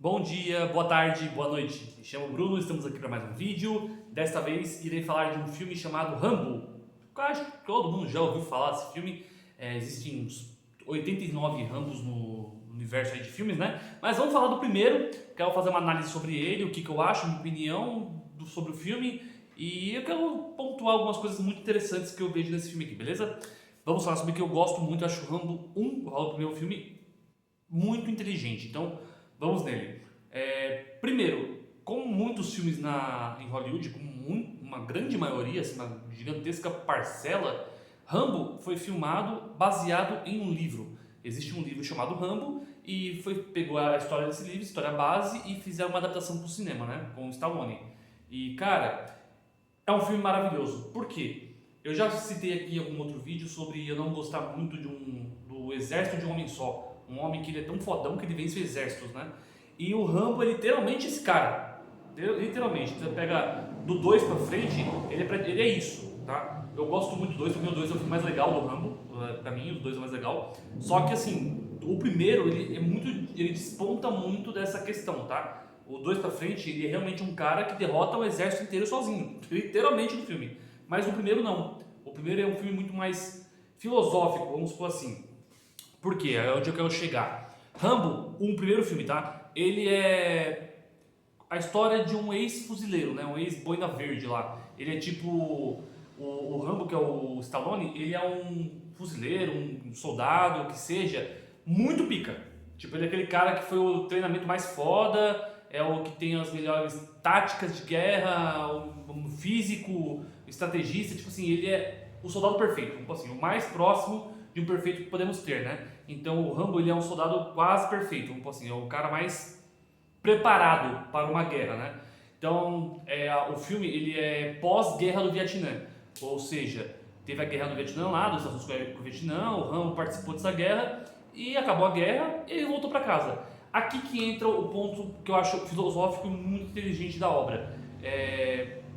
Bom dia, boa tarde, boa noite. Me chamo Bruno, estamos aqui para mais um vídeo. Desta vez irei falar de um filme chamado Rambo. Eu acho que todo mundo já ouviu falar desse filme. Existem uns 89 Rambos no universo aí de filmes, né? Mas vamos falar do primeiro. Quero fazer uma análise sobre ele, o que eu acho, minha opinião sobre o filme. E eu quero pontuar algumas coisas muito interessantes que eu vejo nesse filme aqui, beleza? Vamos falar sobre o que eu gosto muito. Eu acho o Rambo 1, o primeiro filme, muito inteligente. Então, vamos nele. Primeiro, como muitos filmes em Hollywood, uma grande maioria, assim, uma gigantesca parcela, Rambo foi filmado baseado em um livro. Existe um livro chamado Rambo e pegou a história desse livro, história base, e fizeram uma adaptação para o cinema, né, com o Stallone. E, cara, é um filme maravilhoso. Por quê? Eu já citei aqui em algum outro vídeo sobre eu não gostar muito do exército de um homem só. Um homem que ele é tão fodão que ele vence exércitos, né? E o Rambo é literalmente esse cara. Literalmente. Você pega do 2 pra frente, ele é isso, tá? Eu gosto muito do 2, porque o 2 é o filme mais legal do Rambo. Pra mim, o 2 é o mais legal. Só que assim, o primeiro, ele desponta muito dessa questão, tá? O 2 pra frente, ele é realmente um cara que derrota o exército inteiro sozinho. Literalmente no filme. Mas o primeiro não. O primeiro é um filme muito mais filosófico, vamos supor assim. Por quê? É onde eu quero chegar. Rambo, o primeiro filme, tá? Ele é a história de um ex-fuzileiro, né? Um ex-boina verde lá. Ele é tipo... O Rambo, que é o Stallone, ele é um fuzileiro, um soldado, o que seja, muito pica. Tipo, ele é aquele cara que foi o treinamento mais foda, é o que tem as melhores táticas de guerra, o físico, estrategista, tipo assim, ele é o soldado perfeito, tipo assim, o mais próximo de um perfeito que podemos ter, né? Então o Rambo, ele é um soldado quase perfeito, tipo assim, é o cara mais preparado para uma guerra, né? Então, o filme, ele é pós-guerra do Vietnã, ou seja, teve a guerra do Vietnã lá, dos Estados Unidos com o Vietnã, o Rambo participou dessa guerra e acabou a guerra e ele voltou para casa. Aqui que entra o ponto que eu acho filosófico e muito inteligente da obra.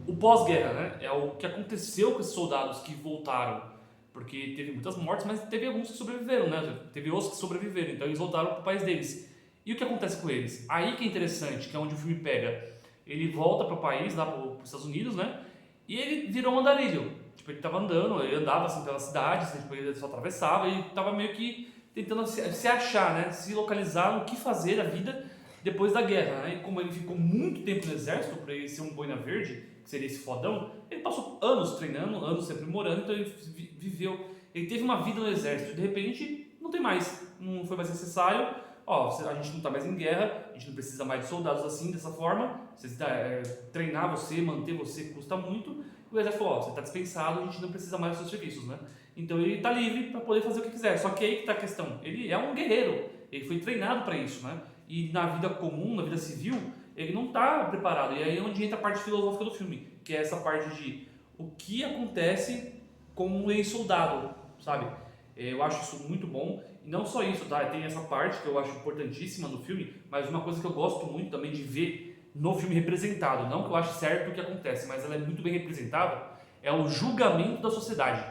O pós-guerra, né? É o que aconteceu com esses soldados que voltaram, porque teve muitas mortes, mas teve alguns que sobreviveram, né? Teve outros que sobreviveram, então eles voltaram para o país deles. E o que acontece com eles? Aí que é interessante, que é onde o filme pega. Ele volta para o país, lá para os Estados Unidos, né? E ele virou um andarilho. Tipo, ele tava andando, ele andava assim pela cidade, assim, tipo, ele só atravessava e tava meio que tentando se achar, né? Se localizar no que fazer da vida depois da guerra, né? E como ele ficou muito tempo no exército, para ele ser um boina verde, que seria esse fodão, ele passou anos treinando, anos se aprimorando, então ele viveu, ele teve uma vida no exército, de repente não tem mais, não foi mais necessário. Ó, a gente não está mais em guerra, a gente não precisa mais de soldados assim, dessa forma. Treinar você, manter você custa muito. E o exército falou, ó, você está dispensado, a gente não precisa mais dos seus serviços, né? Então ele está livre para poder fazer o que quiser. Só que aí que está a questão, ele é um guerreiro, ele foi treinado para isso, né? E na vida comum, na vida civil, ele não está preparado. E aí é onde entra a parte filosófica do filme, que é essa parte de o que acontece com um ex-soldado, sabe? Eu acho isso muito bom. E não só isso, tá? Tem essa parte que eu acho importantíssima no filme, mas uma coisa que eu gosto muito também de ver no filme representado, não que eu ache certo o que acontece, mas ela é muito bem representada, é o julgamento da sociedade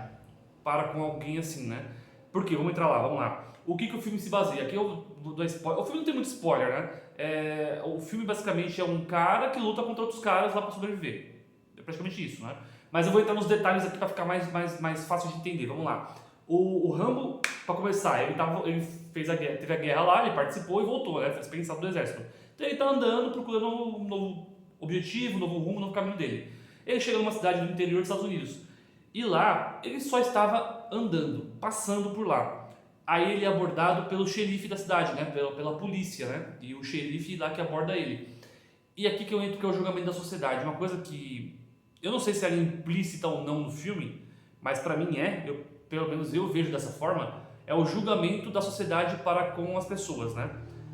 para com alguém assim, né? Por quê? Vamos entrar lá, vamos lá. O que o filme se baseia? Aqui eu dou spoiler. O filme não tem muito spoiler, né? O filme basicamente é um cara que luta contra outros caras lá para sobreviver. É praticamente isso, né? Mas eu vou entrar nos detalhes aqui para ficar mais fácil de entender. Vamos lá. O Rambo, para começar, ele fez teve a guerra lá, ele participou e voltou, né? Foi dispensado do exército. Então ele tá andando, procurando um novo objetivo, um novo rumo, um novo caminho dele. Ele chega numa cidade no interior dos Estados Unidos. E lá, ele só estava andando, passando por lá. Aí ele é abordado pelo xerife da cidade, né? Pela polícia, né? E o xerife lá que aborda ele. E aqui que eu entro, que é o julgamento da sociedade. Uma coisa que eu não sei se era implícita ou não no filme, mas pra mim pelo menos eu vejo dessa forma, é o julgamento da sociedade para com as pessoas, né?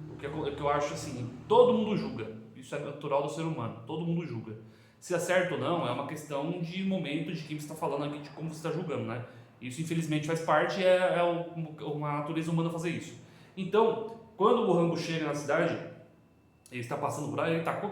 O que eu acho assim, todo mundo julga. Isso é natural do ser humano, todo mundo julga. Se é certo ou não, é uma questão de momento de quem você está falando aqui, de como você está julgando, né? Isso infelizmente faz parte, uma natureza humana fazer isso. Então, quando o Rambo chega na cidade, ele está passando por aí, ele está com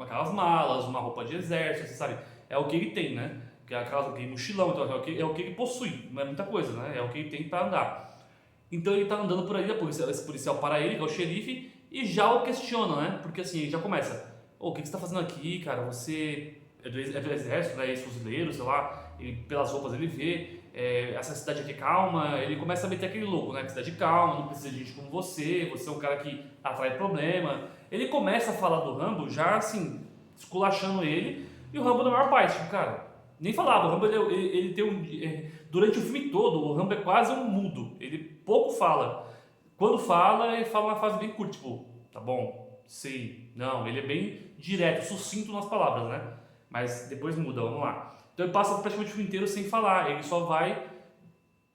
aquelas malas, uma roupa de exército, você sabe? É o que ele tem, né? Que é aquele mochilão, então é o que ele possui, não é muita coisa, né? É o que ele tem para andar. Então ele está andando por aí, esse policial para ele, que é o xerife, e já o questiona, né? Porque assim, já começa, o que você tá fazendo aqui, cara? Você é do exército, né? Ex-fuzileiro, sei lá, ele, pelas roupas ele vê, essa cidade aqui é calma, ele começa a meter aquele louco, né? Que cidade calma, não precisa de gente como você é um cara que atrai problema. Ele começa a falar do Rambo já assim, esculachando ele, e o Rambo na maior parte, tipo, cara, nem falava. O Rambo ele tem durante o filme todo, o Rambo é quase um mudo, ele pouco fala. Quando fala, ele fala uma frase bem curta, tipo, tá bom, sei, não, ele é bem direto, sucinto nas palavras, né? Mas depois muda, vamos lá. Então ele passa praticamente o filme inteiro sem falar, ele só vai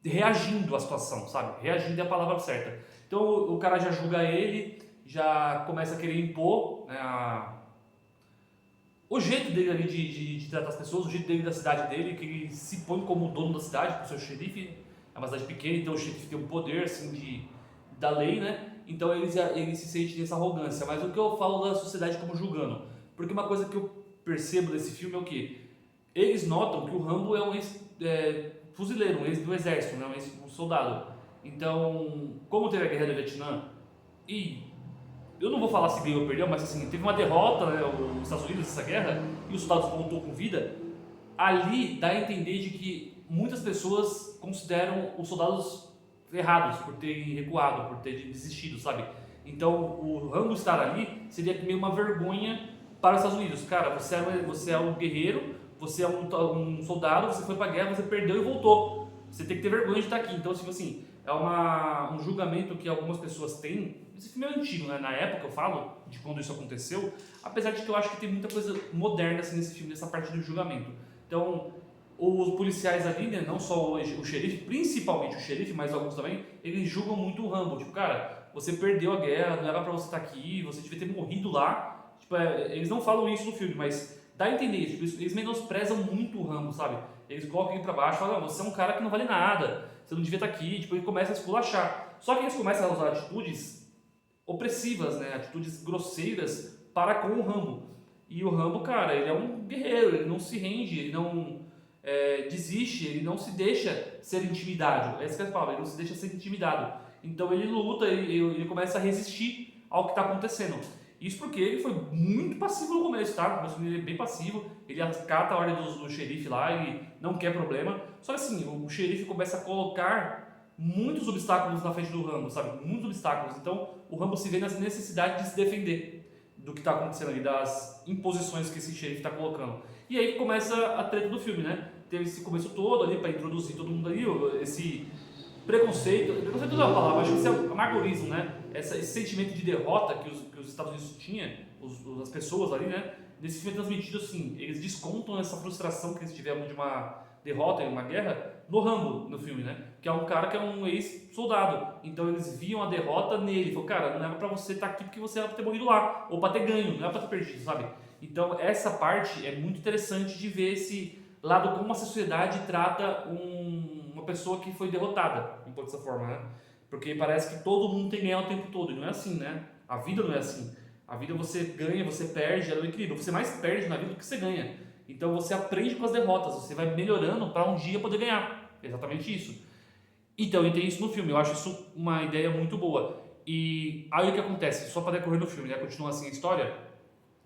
reagindo à situação, sabe? Reagindo é a palavra certa. Então o cara já julga ele, já começa a querer impor, né, o jeito dele ali de tratar as pessoas, o jeito dele da cidade dele, que ele se põe como dono da cidade, por ser o xerife, é uma cidade pequena, então o xerife tem um poder assim da lei, né? Então ele se sente nessa arrogância. Mas o que eu falo da sociedade como julgando? Porque uma coisa que eu percebo desse filme é o quê? Eles notam que o Rambo é um ex-fuzileiro, um ex do exército, né? Um soldado. Então, como teve a guerra do Vietnã, e eu não vou falar se ganhou ou perdeu, mas assim, teve uma derrota, né, os Estados Unidos nessa guerra, e os soldados voltou com vida, ali dá a entender de que muitas pessoas consideram os soldados errados por terem recuado, por terem desistido, sabe? Então, o Rambo estar ali seria meio uma vergonha para os Estados Unidos. Cara, você é um guerreiro, você é um soldado, você foi pra guerra, você perdeu e voltou. Você tem que ter vergonha de estar aqui. Então, tipo assim, é um julgamento que algumas pessoas têm. Esse filme é antigo, né? Na época eu falo de quando isso aconteceu, apesar de que eu acho que tem muita coisa moderna assim, nesse filme, nessa parte do julgamento. Então, os policiais ali, né, não só o xerife, principalmente o xerife, mas alguns também, eles julgam muito o Rambo. Tipo, cara, você perdeu a guerra, não era pra você estar aqui, você devia ter morrido lá. Tipo, eles não falam isso no filme, mas dá a entender isso. Tipo, eles menosprezam muito o Rambo, sabe? Eles colocam ele pra baixo e falam, você é um cara que não vale nada, você não devia estar aqui. Tipo, ele começa a esculachar. Só que eles começam a usar atitudes opressivas, né? Atitudes grosseiras para com o Rambo. E o Rambo, cara, ele é um guerreiro, ele não se rende, ele não desiste, ele não se deixa ser intimidado. Essa é a palavra, ele não se deixa ser intimidado. Então ele luta, ele começa a resistir ao que está acontecendo. Isso porque ele foi muito passivo no começo, tá? No começo ele é bem passivo, ele acata a ordem do xerife lá, ele não quer problema. Só que assim, o xerife começa a colocar muitos obstáculos na frente do Rambo, sabe? Muitos obstáculos. Então o Rambo se vê na necessidade de se defender do que está acontecendo ali, das imposições que esse xerife está colocando. E aí começa a treta do filme, né? Teve esse começo todo ali para introduzir todo mundo ali, esse preconceito não é uma palavra, acho que isso é amargorismo, né? Esse sentimento de derrota que os Estados Unidos tinham, as pessoas ali, né? Nesse filme é transmitido assim, eles descontam essa frustração que eles tiveram de uma derrota em uma guerra no Rambo, no filme, né? Que é um cara que é um ex-soldado. Então eles viam a derrota nele. Falaram, cara, não era pra você estar aqui porque você era pra ter morrido lá. Ou pra ter ganho, não era pra ter perdido, sabe? Então essa parte é muito interessante de ver esse lado como a sociedade trata uma pessoa que foi derrotada, dessa forma, né? Porque parece que todo mundo tem que ganhar o tempo todo. E não é assim, né? A vida não é assim. A vida você ganha, você perde, ela é um equilíbrio. Você mais perde na vida do que você ganha. Então você aprende com as derrotas, você vai melhorando para um dia poder ganhar. Exatamente isso. Então, e tem isso no filme, eu acho isso uma ideia muito boa. E aí o que acontece? Só para decorrer no filme, né? Continua assim a história.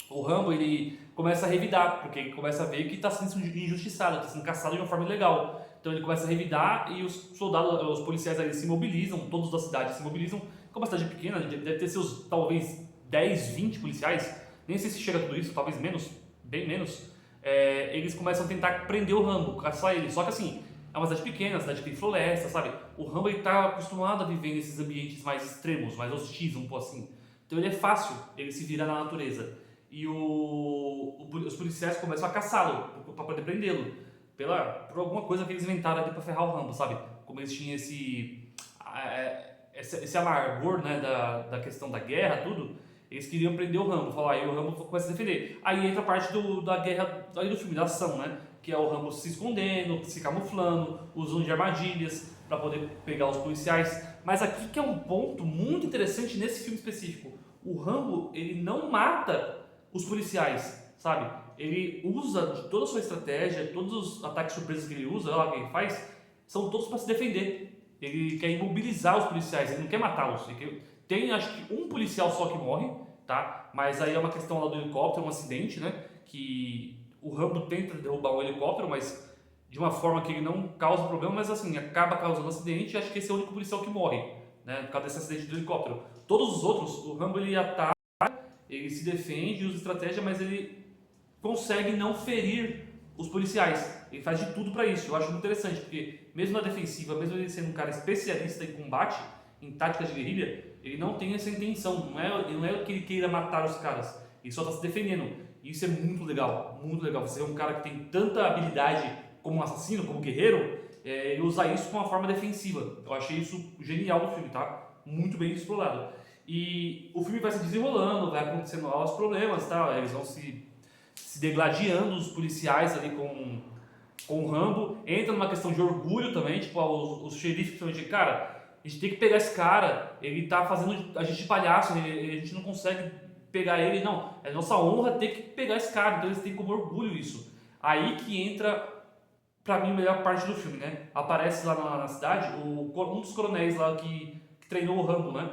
O Rambo, ele começa a revidar, porque ele começa a ver que está sendo injustiçado, está sendo caçado de uma forma ilegal. Então ele começa a revidar e os soldados, os policiais ali se mobilizam, todos da cidade se mobilizam. Como a cidade é pequena, deve ter seus talvez 10, 20 policiais, nem sei se chega a tudo isso, talvez menos, bem menos. Eles começam a tentar prender o Rambo, caçar ele. Só que assim, é uma cidade pequena, a cidade que tem floresta, sabe? O Rambo está acostumado a viver nesses ambientes mais extremos, mais hostis, um pouco assim. Então ele é fácil, ele se vira na natureza. E os policiais começam a caçá-lo para poder prendê-lo por alguma coisa que eles inventaram ali para ferrar o Rambo, sabe? Como eles tinham esse amargor, né, da questão da guerra, tudo. Eles queriam prender o Rambo, falar, aí o Rambo começa a defender. Aí entra a parte da guerra, aí do filme, da ação, né? Que é o Rambo se escondendo, se camuflando, usando de armadilhas para poder pegar os policiais. Mas aqui que é um ponto muito interessante nesse filme específico. O Rambo, ele não mata os policiais, sabe? Ele usa de toda a sua estratégia, todos os ataques surpresas que ele usa, olha lá que ele faz, são todos para se defender. Ele quer imobilizar os policiais, ele não quer matá-los, ele quer Tem acho que um policial só que morre, tá? Mas aí é uma questão lá do helicóptero, um acidente, né? Que o Rambo tenta derrubar um helicóptero, mas de uma forma que ele não causa problema, mas assim, acaba causando acidente, e acho que esse é o único policial que morre, né? Por causa desse acidente do helicóptero. Todos os outros, o Rambo ele ataca, ele se defende, usa estratégia, mas ele consegue não ferir os policiais. Ele faz de tudo para isso. Eu acho muito interessante, porque mesmo na defensiva, mesmo ele sendo um cara especialista em combate, em táticas de guerrilha, ele não tem essa intenção. Não é que ele queira matar os caras. Ele só está se defendendo. E isso é muito legal, muito legal. Você é um cara que tem tanta habilidade como um assassino, como guerreiro, e usar isso como uma forma defensiva. Eu achei isso genial no filme, tá? Muito bem explorado. E o filme vai se desenrolando, vai acontecendo os problemas, tá? Eles vão se degladiando, os policiais ali com o Rambo. Entra numa questão de orgulho também, tipo, os xerifes principalmente, cara, a gente tem que pegar esse cara, ele tá fazendo a gente de palhaço, a gente não consegue pegar ele, não, é nossa honra ter que pegar esse cara, então eles têm como orgulho isso. Aí que entra, pra mim, a melhor parte do filme, né? Aparece lá na cidade um dos coronéis lá que treinou o Rambo, né?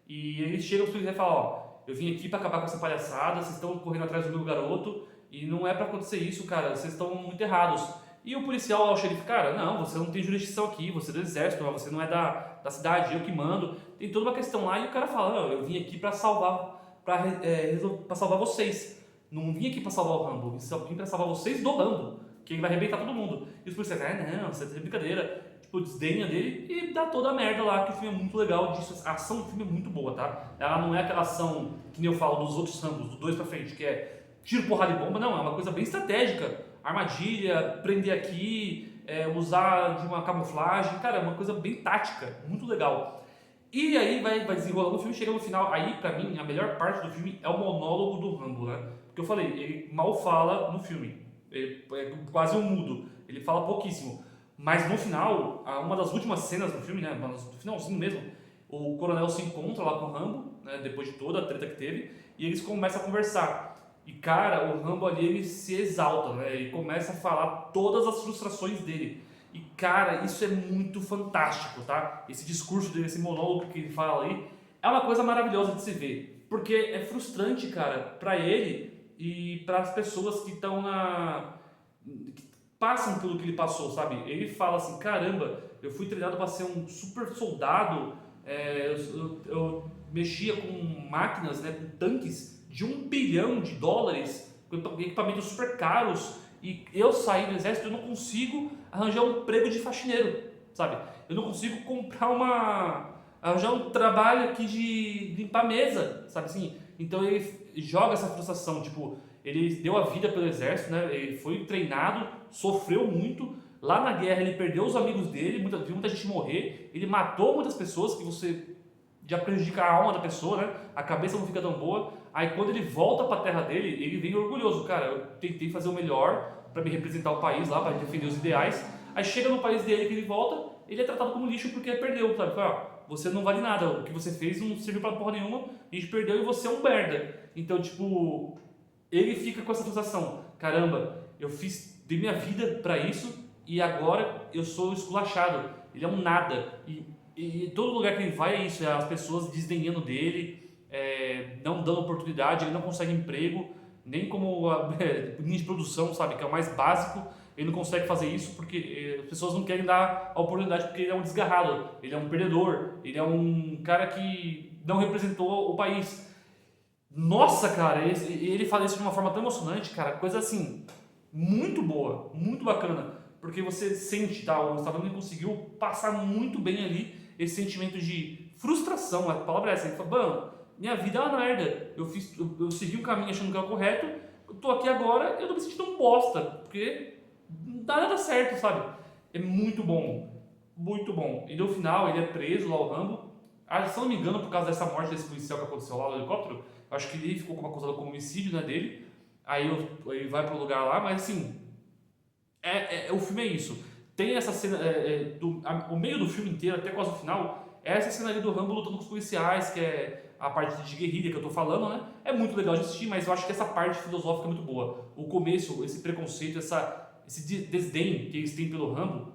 E ele chega pros policiais e fala, ó, eu vim aqui pra acabar com essa palhaçada, vocês estão correndo atrás do meu garoto, e não é pra acontecer isso, cara, vocês estão muito errados. E o policial lá, o xerife, cara, não, você não tem jurisdição aqui, você é do exército, você não é da cidade, eu que mando. Tem toda uma questão lá e o cara fala, não, eu vim aqui pra salvar, pra salvar vocês. Não vim aqui pra salvar o Rambo, eu vim pra salvar vocês do Rambo, que ele vai arrebentar todo mundo. E os policiais, não, você tá de brincadeira. Tipo, desdenha dele e dá toda a merda lá, que o filme é muito legal disso. A ação do filme é muito boa, tá? Ela não é aquela ação, que nem eu falo, dos outros Rambos, do 2 pra frente, que é tiro, porrada e bomba, não, é uma coisa bem estratégica. Armadilha, prender aqui, usar de uma camuflagem, cara, é uma coisa bem tática, muito legal. E aí vai desenrolando o filme, chega no final, aí pra mim, a melhor parte do filme é o monólogo do Rambo, né? Porque eu falei, ele mal fala no filme, ele é quase um mudo, ele fala pouquíssimo. Mas no final, uma das últimas cenas do filme, né, no finalzinho mesmo, o coronel se encontra lá com o Rambo, né, depois de toda a treta que teve, e eles começam a conversar. E cara, o Rambo ali ele se exalta, né, ele começa a falar todas as frustrações dele. E cara, isso é muito fantástico, tá? Esse discurso dele, esse monólogo que ele fala ali, é uma coisa maravilhosa de se ver. Porque é frustrante, cara, pra ele e para as pessoas que estão passam pelo que ele passou, sabe? Ele fala assim, caramba, eu fui treinado para ser um super soldado, eu mexia com máquinas, né, com tanques de $1 bilhão, com equipamentos super caros, e eu saí do exército, eu não consigo arranjar um emprego de faxineiro, sabe? Eu não consigo arranjar um trabalho aqui de limpar mesa, sabe assim? Então ele joga essa frustração, tipo, ele deu a vida pelo exército, né? Ele foi treinado, sofreu muito. Lá na guerra ele perdeu os amigos dele, viu muita gente morrer. Ele matou muitas pessoas, que você já prejudica a alma da pessoa, né? A cabeça não fica tão boa. Aí quando ele volta para a terra dele, ele vem orgulhoso. Cara, eu tentei fazer o melhor para me representar o país lá, para defender os ideais. Aí chega no país dele que ele volta, ele é tratado como lixo porque perdeu, sabe? Fala, você não vale nada, o que você fez não serviu para porra nenhuma, a gente perdeu e você é um merda. Então, tipo, ele fica com essa sensação, caramba, dei minha vida para isso e agora eu sou esculachado, ele é um nada. E todo lugar que ele vai é isso, é as pessoas desdenhando dele, não dando oportunidade, ele não consegue emprego, nem como linha de produção, sabe, que é o mais básico, ele não consegue fazer isso porque as pessoas não querem dar a oportunidade porque ele é um desgarrado, ele é um perdedor, ele é um cara que não representou o país. Nossa, cara, ele fala isso de uma forma tão emocionante, cara, coisa assim, muito boa, muito bacana, porque você sente, tá, o Stallone conseguiu passar muito bem ali esse sentimento de frustração, a palavra é essa, ele fala, mano, minha vida é uma merda, eu segui um caminho achando que é o correto, eu tô aqui agora, eu tô me sentindo um bosta, porque não dá nada certo, sabe? É muito bom, e no final ele é preso lá, o Rambo, se eu não me engano, por causa dessa morte desse policial que aconteceu lá no helicóptero, acho que ele ficou acusado como homicídio, né, dele. Aí ele vai pro lugar lá, mas assim, o filme é isso. Tem essa cena, o meio do filme inteiro, até quase o final, é essa cena ali do Rambo lutando com os policiais, que é a parte de guerrilha que eu tô falando, né? É muito legal de assistir, mas eu acho que essa parte filosófica é muito boa. O começo, esse preconceito, esse desdém que eles têm pelo Rambo,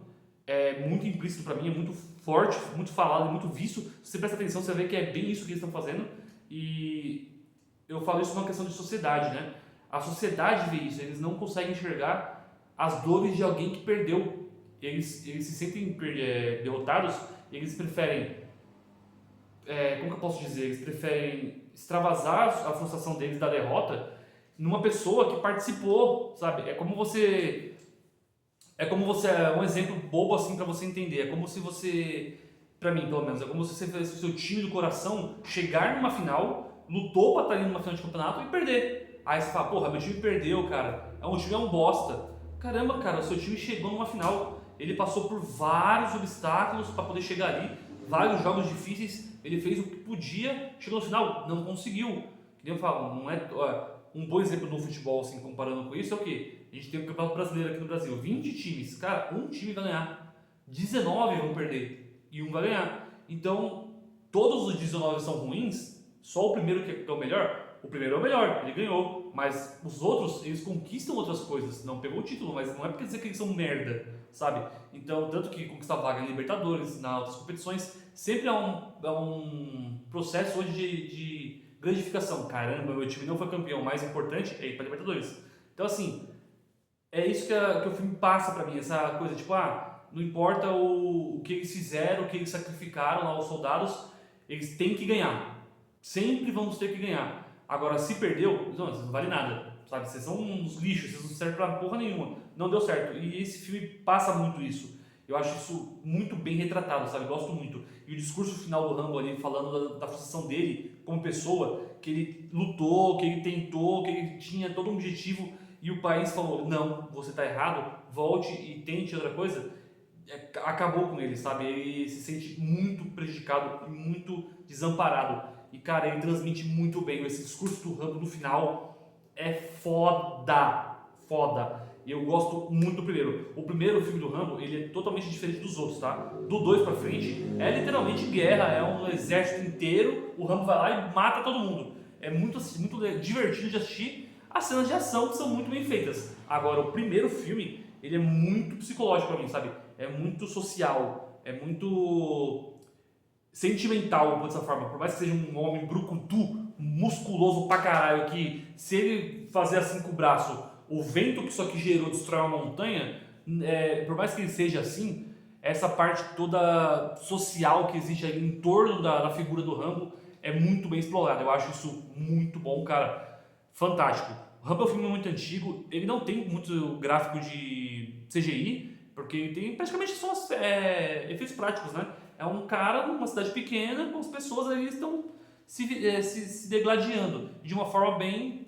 é muito implícito pra mim, é muito forte, muito falado, muito visto. Se você presta atenção, você vê que é bem isso que eles estão fazendo. E eu falo isso numa questão de sociedade, né? A sociedade vê isso, eles não conseguem enxergar as dores de alguém que perdeu. Eles se sentem derrotados, eles preferem, como que eu posso dizer? Eles preferem extravasar a frustração deles da derrota numa pessoa que participou, sabe? Um exemplo bobo assim pra você entender. É como se você, pra mim pelo menos, é como se você fizesse o seu time do coração chegar numa final, lutou pra estar ali numa final de campeonato e perder. Aí você fala, porra, meu time perdeu, cara. O time é um bosta. Caramba, cara, o seu time chegou numa final. Ele passou por vários obstáculos pra poder chegar ali, vários jogos difíceis. Ele fez o que podia, chegou no final, não conseguiu. Que nem eu falo, não é. Um bom exemplo no futebol, assim, comparando com isso, é o quê? A gente tem o Campeonato Brasileiro aqui no Brasil, 20 times, cara, um time vai ganhar, 19 vão perder e um vai ganhar. Então, todos os 19 são ruins, só o primeiro que é o melhor. O primeiro é o melhor, ele ganhou, mas os outros, eles conquistam outras coisas. Não pegou o título, mas não é porque dizer que eles são merda, sabe? Então, tanto que conquistar vaga em Libertadores, nas outras competições, sempre é um processo hoje de gratificação. Caramba, meu time não foi campeão, o mais importante é ir para Libertadores. Então, assim, é isso que o filme passa pra mim, essa coisa, tipo, não importa o que eles fizeram, o que eles sacrificaram lá, os soldados, eles têm que ganhar. Sempre vamos ter que ganhar. Agora, se perdeu, não, vocês não vale nada, sabe? Vocês são uns lixos, vocês não servem pra porra nenhuma. Não deu certo. E esse filme passa muito isso. Eu acho isso muito bem retratado, sabe? Gosto muito. E o discurso final do Rambo ali, falando da frustração dele como pessoa, que ele lutou, que ele tentou, que ele tinha todo um objetivo e o país falou, não, você está errado, volte e tente outra coisa, acabou com ele, sabe? Ele se sente muito prejudicado e muito desamparado. E, cara, ele transmite muito bem. Esse discurso do Rambo no final é foda, foda. E eu gosto muito do primeiro. O primeiro filme do Rambo, ele é totalmente diferente dos outros, tá? Do 2 pra frente, é literalmente guerra, é um exército inteiro, o Rambo vai lá e mata todo mundo. É muito divertido de assistir. As cenas de ação que são muito bem feitas. Agora, o primeiro filme, ele é muito psicológico pra mim, sabe? É muito social, é muito sentimental, dessa forma. Por mais que seja um homem brucutu, musculoso pra caralho, que se ele fazer assim com o braço, o vento que isso aqui gerou destrói uma montanha, por mais que ele seja assim, essa parte toda social que existe aí em torno da figura do Rambo é muito bem explorada. Eu acho isso muito bom, cara. Fantástico. O Rambo é um filme muito antigo, ele não tem muito gráfico de CGI, porque ele tem praticamente só efeitos práticos, né? É um cara numa cidade pequena, com as pessoas ali estão se degladiando de uma forma bem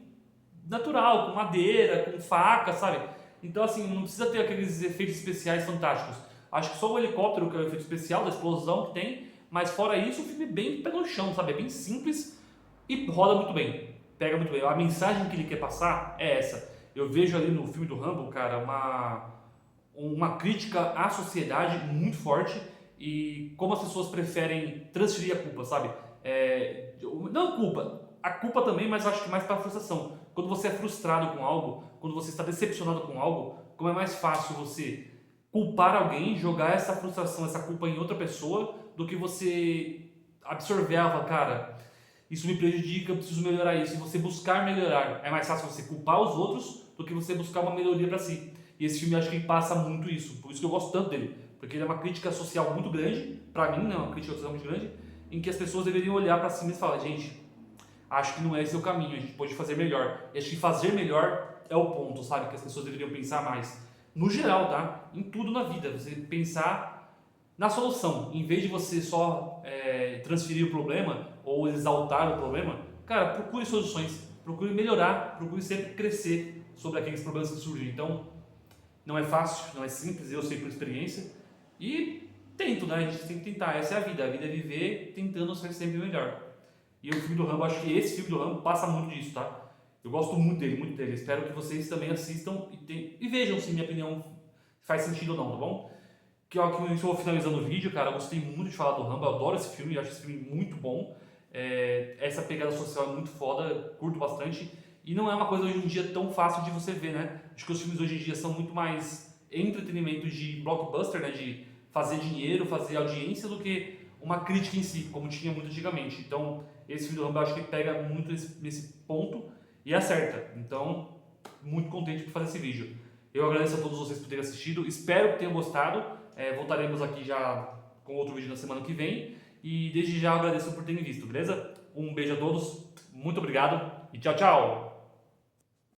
natural, com madeira, com faca, sabe? Então, assim, não precisa ter aqueles efeitos especiais fantásticos. Acho que só o helicóptero que é o efeito especial, da explosão que tem, mas fora isso, o filme é bem pé no chão, sabe? É bem simples e roda muito bem. Pega muito bem. A mensagem que ele quer passar é essa. Eu vejo ali no filme do Rambo, cara, uma crítica à sociedade muito forte e como as pessoas preferem transferir a culpa, sabe? Não a culpa também, mas eu acho que mais para a frustração. Quando você é frustrado com algo, quando você está decepcionado com algo, como é mais fácil você culpar alguém, jogar essa frustração, essa culpa em outra pessoa, do que você absorver ela, cara, isso me prejudica, eu preciso melhorar isso. E você buscar melhorar. É mais fácil você culpar os outros do que você buscar uma melhoria para si. E esse filme, eu acho que ele passa muito isso. Por isso que eu gosto tanto dele. Porque ele é uma crítica social muito grande, pra mim, né? Uma crítica social muito grande, em que as pessoas deveriam olhar pra cima e falar, gente, acho que não é esse o caminho, a gente pode fazer melhor. E acho que fazer melhor é o ponto, sabe? Que as pessoas deveriam pensar mais. No geral, tá? Em tudo na vida. Você pensar na solução. Em vez de você só transferir o problema ou exaltar o problema, cara, procure soluções. Procure melhorar. Procure sempre crescer sobre aqueles problemas que surgem. Então, não é fácil, não é simples, eu sei por experiência. E tento, né? A gente tem que tentar. Essa é a vida. A vida é viver tentando ser sempre melhor. E o filme do Rambo, acho que esse filme do Rambo passa muito disso, tá? Eu gosto muito dele, muito dele. Espero que vocês também assistam e vejam se minha opinião faz sentido ou não, tá bom? Que eu vou finalizando o vídeo, cara. Eu gostei muito de falar do Rambo, eu adoro esse filme, eu acho esse filme muito bom. Essa pegada social é muito foda, curto bastante. E não é uma coisa hoje em dia tão fácil de você ver, né? Acho que os filmes hoje em dia são muito mais entretenimento de blockbuster, né? De fazer dinheiro, fazer audiência do que uma crítica em si, como tinha muito antigamente. Então, esse filme do Rambo eu acho que pega muito nesse ponto e acerta. Então, muito contente por fazer esse vídeo. Eu agradeço a todos vocês por terem assistido, espero que tenham gostado. Voltaremos aqui já com outro vídeo na semana que vem. E desde já agradeço por terem visto, beleza? Um beijo a todos, muito obrigado e tchau, tchau!